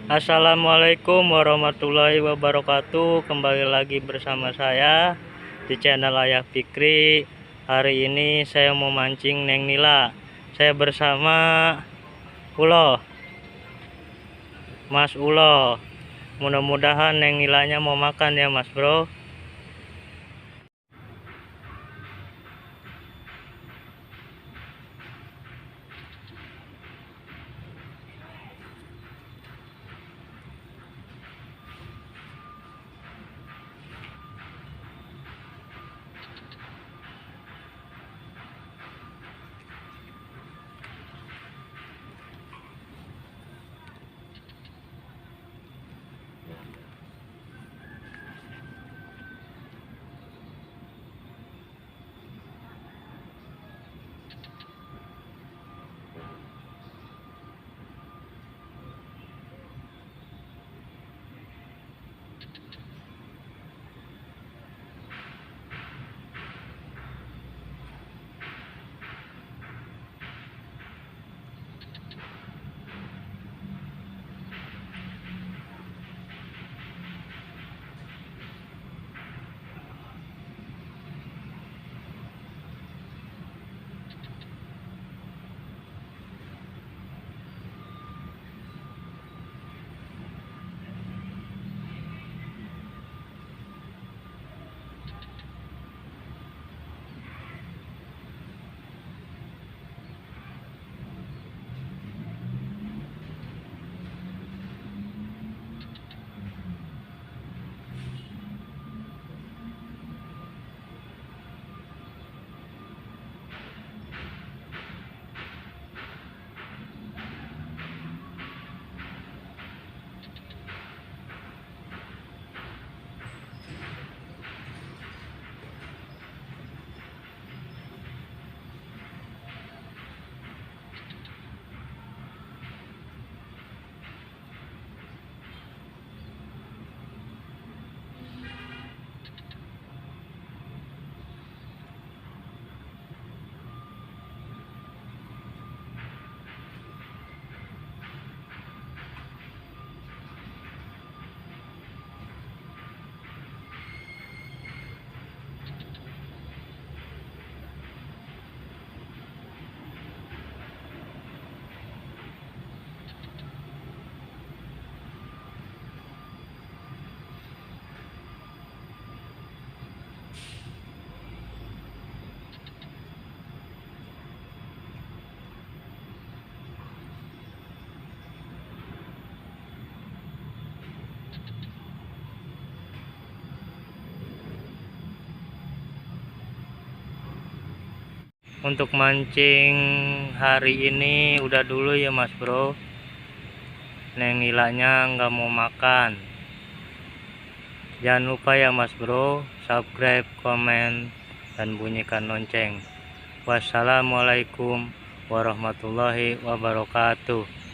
Assalamualaikum warahmatullahi wabarakatuh. Kembali lagi bersama saya di channel Ayah Fikri. Hari ini saya mau mancing Neng Nila. Saya bersama Ulo, Mas Ulo. Mudah-mudahan Neng Nilanya mau makan ya Mas Bro. Untuk mancing hari ini udah dulu ya Mas Bro. Neng Nilanya nggak mau makan. Jangan lupa ya Mas Bro, subscribe, komen, dan bunyikan lonceng. Wassalamualaikum warahmatullahi wabarakatuh.